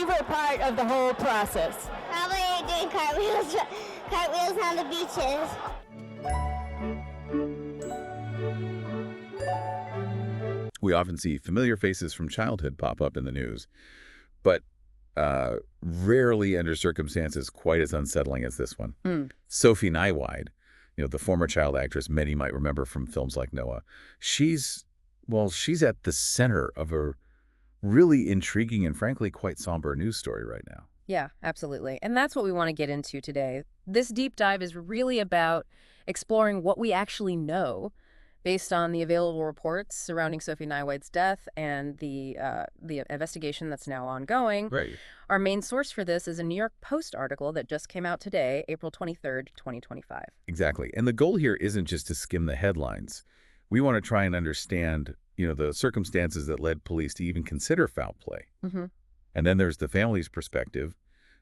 favorite part of the whole process? Probably doing cartwheels on the beaches. We often see familiar faces from childhood pop up in the news, but rarely under circumstances quite as unsettling as this one. Sophie Nyweide, the former child actress many might remember from films like Noah, she's at the center of a really intriguing and frankly quite somber news story right now. Yeah, absolutely. And that's what we want to get into today. This deep dive is really about exploring what we actually know based on the available reports surrounding Sophie Nywide's death and the investigation that's now ongoing. Right. Our main source for this is a New York Post article that just came out today, April 23rd, 2025. Exactly. And the goal here isn't just to skim the headlines. We want to try and understand, the circumstances that led police to even consider foul play. And then there's the family's perspective,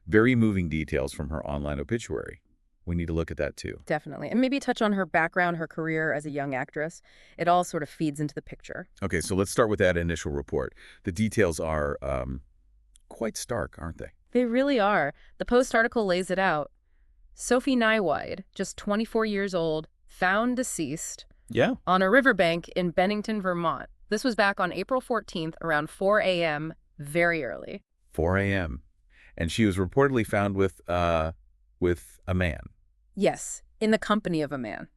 very moving details from her online obituary. We need to look at that too. Definitely. And maybe touch on her background, her career as a young actress. It all sort of feeds into the picture. Okay, so let's start with that initial report. The details are quite stark, aren't they? They really are. The Post article lays it out. Sophie Nyweide, just 24 years old, found deceased on a riverbank in Bennington, Vermont. This was back on April 14th around 4 a.m., very early. 4 a.m. And she was reportedly found with a man. Yes, in the company of a man.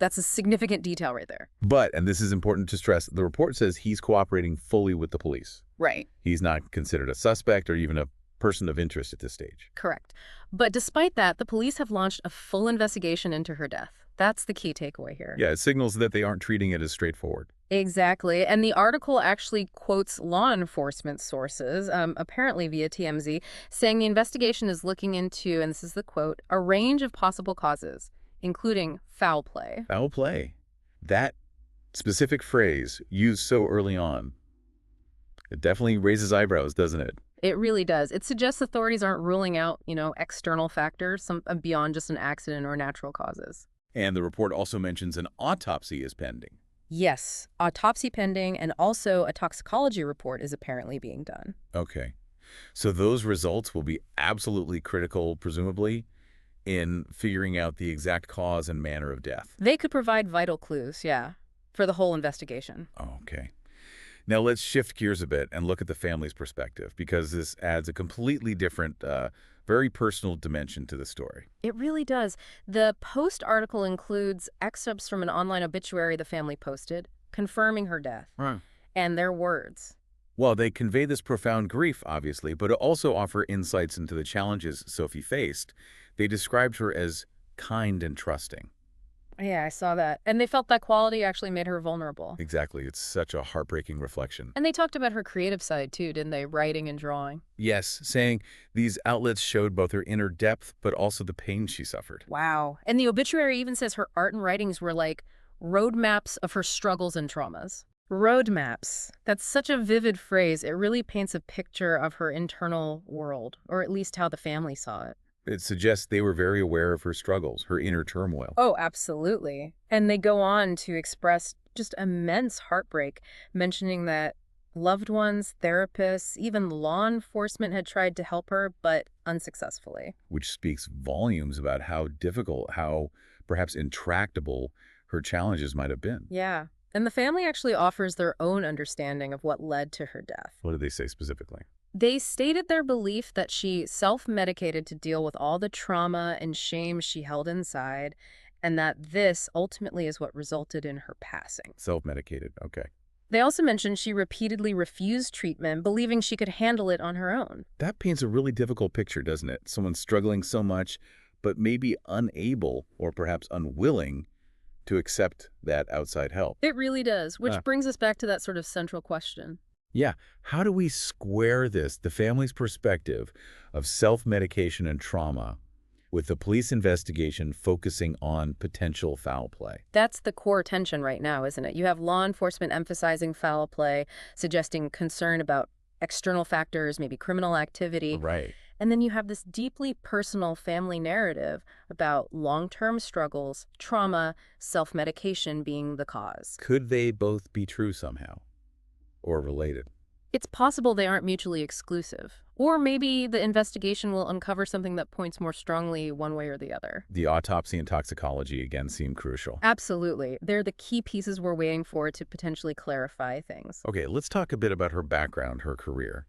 That's a significant detail right there. But, and this is important to stress, the report says he's cooperating fully with the police. Right. He's not considered a suspect or even a person of interest at this stage. Correct. But despite that, the police have launched a full investigation into her death. That's the key takeaway here. Yeah, it signals that they aren't treating it as straightforward. Exactly. And the article actually quotes law enforcement sources, apparently via TMZ, saying the investigation is looking into, and this is the quote, a range of possible causes, including foul play. Foul play. That specific phrase used so early on, it definitely raises eyebrows, doesn't it? It really does. It suggests authorities aren't ruling out, external factors beyond just an accident or natural causes. And the report also mentions an autopsy is pending. Yes, autopsy pending, and also a toxicology report is apparently being done. Okay. So those results will be absolutely critical, presumably, in figuring out the exact cause and manner of death. They could provide vital clues, yeah, for the whole investigation. Okay. Now let's shift gears a bit and look at the family's perspective, because this adds a completely different, very personal dimension to the story. It really does. The Post article includes excerpts from an online obituary the family posted, confirming her death, and their words. Well, they convey this profound grief, obviously, but also offer insights into the challenges Sophie faced. They described her as kind and trusting. Yeah, I saw that. And they felt that quality actually made her vulnerable. Exactly. It's such a heartbreaking reflection. And they talked about her creative side, too, didn't they? Writing and drawing. Yes, saying these outlets showed both her inner depth, but also the pain she suffered. Wow. And the obituary even says her art and writings were like roadmaps of her struggles and traumas. Roadmaps. That's such a vivid phrase. It really paints a picture of her internal world, or at least how the family saw it. It suggests they were very aware of her struggles, her inner turmoil. Oh, absolutely. And they go on to express just immense heartbreak, mentioning that loved ones, therapists, even law enforcement had tried to help her, but unsuccessfully. Which speaks volumes about how difficult, how perhaps intractable her challenges might have been. Yeah. And the family actually offers their own understanding of what led to her death. What did they say specifically? They stated their belief that she self-medicated to deal with all the trauma and shame she held inside, and that this ultimately is what resulted in her passing. Self-medicated, okay. They also mentioned she repeatedly refused treatment, believing she could handle it on her own. That paints a really difficult picture, doesn't it? Someone struggling so much, but maybe unable or perhaps unwilling to accept that outside help. It really does, which brings us back to that sort of central question. Yeah. How do we square this, the family's perspective of self-medication and trauma, with the police investigation focusing on potential foul play? That's the core tension right now, isn't it? You have law enforcement emphasizing foul play, suggesting concern about external factors, maybe criminal activity. Right. And then you have this deeply personal family narrative about long-term struggles, trauma, self-medication being the cause. Could they both be true somehow? Or related? It's possible they aren't mutually exclusive. Or maybe the investigation will uncover something that points more strongly one way or the other. The autopsy and toxicology again seem crucial. Absolutely. They're the key pieces we're waiting for to potentially clarify things. Okay, let's talk a bit about her background, her career.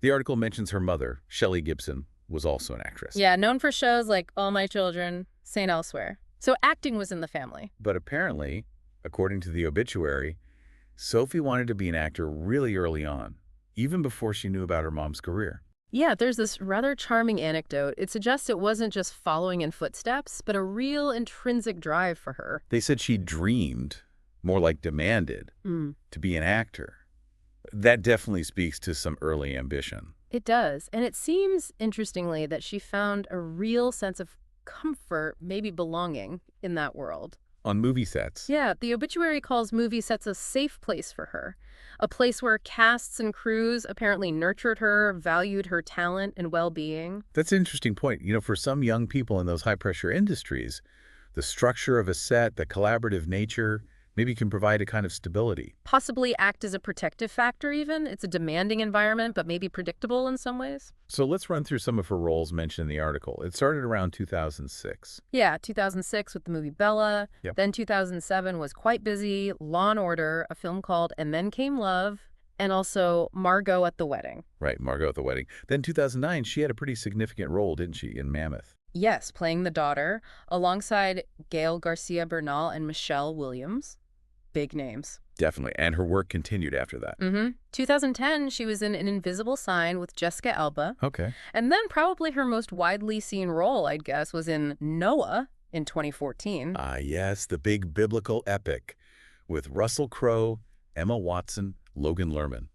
The article mentions her mother, Shelley Gibson, was also an actress. Yeah, known for shows like All My Children, St. Elsewhere. So acting was in the family. But apparently, according to the obituary, Sophie wanted to be an actor really early on, even before she knew about her mom's career. Yeah, there's this rather charming anecdote. It suggests it wasn't just following in footsteps, but a real intrinsic drive for her. They said she dreamed, more like demanded, to be an actor. That definitely speaks to some early ambition. It does. And it seems, interestingly, that she found a real sense of comfort, maybe belonging, in that world. On movie sets. Yeah, the obituary calls movie sets a safe place for her. A place where casts and crews apparently nurtured her, valued her talent and well-being. That's an interesting point. You know, for some young people in those high-pressure industries, the structure of a set, the collaborative nature, maybe can provide a kind of stability. Possibly act as a protective factor even. It's a demanding environment, but maybe predictable in some ways. So let's run through some of her roles mentioned in the article. It started around 2006. Yeah, 2006 with the movie Bella. Yep. Then 2007 was quite busy, Law & Order, a film called And Then Came Love, and also Margot at the Wedding. Right, Margot at the Wedding. Then 2009, she had a pretty significant role, didn't she, in Mammoth? Yes, playing the daughter, alongside Gail Garcia Bernal and Michelle Williams. Big names. Definitely, and her work continued after that. 2010, she was in An Invisible Sign with Jessica Alba. Okay. And then probably her most widely seen role, I'd guess, was in Noah in 2014. Ah, yes, the big biblical epic with Russell Crowe, Emma Watson, Logan Lerman.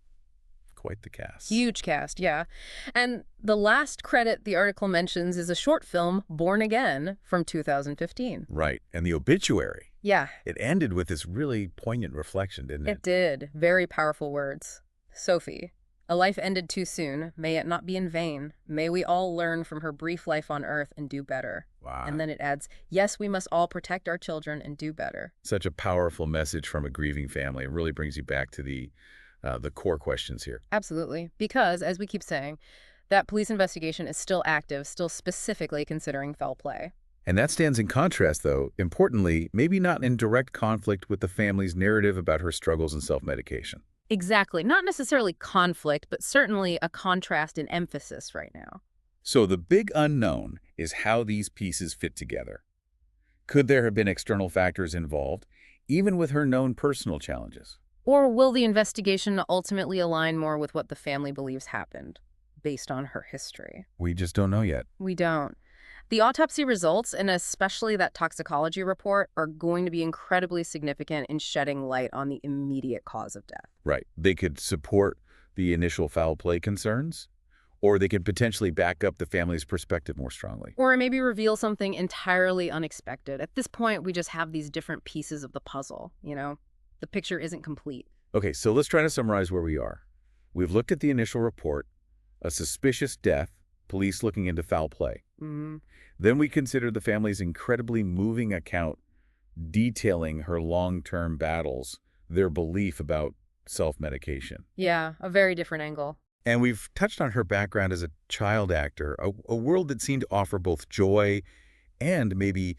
Quite the cast. Huge cast, yeah. And the last credit the article mentions is a short film, Born Again, from 2015. Right, and the obituary. Yeah. It ended with this really poignant reflection, didn't it? It did. Very powerful words. Sophie, a life ended too soon. May it not be in vain. May we all learn from her brief life on earth and do better. Wow. And then it adds, yes, we must all protect our children and do better. Such a powerful message from a grieving family. It really brings you back to the core questions here. Absolutely. Because, as we keep saying, that police investigation is still active, still specifically considering foul play. And that stands in contrast, though, importantly, maybe not in direct conflict with the family's narrative about her struggles and self-medication. Exactly. Not necessarily conflict, but certainly a contrast in emphasis right now. So the big unknown is how these pieces fit together. Could there have been external factors involved, even with her known personal challenges? Or will the investigation ultimately align more with what the family believes happened, based on her history? We just don't know yet. We don't. The autopsy results, and especially that toxicology report, are going to be incredibly significant in shedding light on the immediate cause of death. Right. They could support the initial foul play concerns, or they could potentially back up the family's perspective more strongly. Or maybe reveal something entirely unexpected. At this point, we just have these different pieces of the puzzle, you know? The picture isn't complete. Okay, so let's try to summarize where we are. We've looked at the initial report, a suspicious death, police looking into foul play. Then we considered the family's incredibly moving account detailing her long-term battles, their belief about self-medication. Yeah, a very different angle. And we've touched on her background as a child actor, a world that seemed to offer both joy and maybe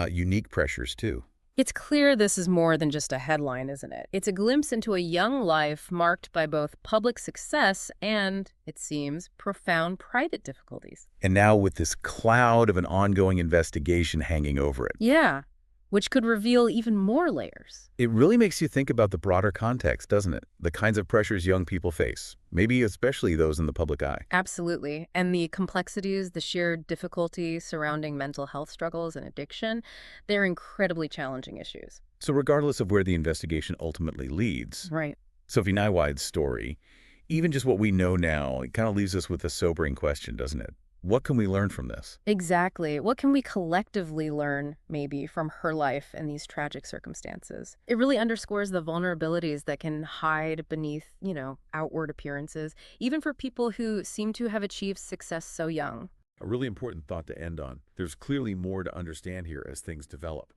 unique pressures too. It's clear this is more than just a headline, isn't it? It's a glimpse into a young life marked by both public success and, it seems, profound private difficulties. And now with this cloud of an ongoing investigation hanging over it. Yeah, which could reveal even more layers. It really makes you think about the broader context, doesn't it? The kinds of pressures young people face, maybe especially those in the public eye. Absolutely. And the complexities, the sheer difficulty surrounding mental health struggles and addiction, they're incredibly challenging issues. So regardless of where the investigation ultimately leads, Right. Sophie Nyweide's story, even just what we know now, it kind of leaves us with a sobering question, doesn't it? What can we learn from this? Exactly. What can we collectively learn, maybe, from her life and these tragic circumstances? It really underscores the vulnerabilities that can hide beneath, outward appearances, even for people who seem to have achieved success so young. A really important thought to end on. There's clearly more to understand here as things develop.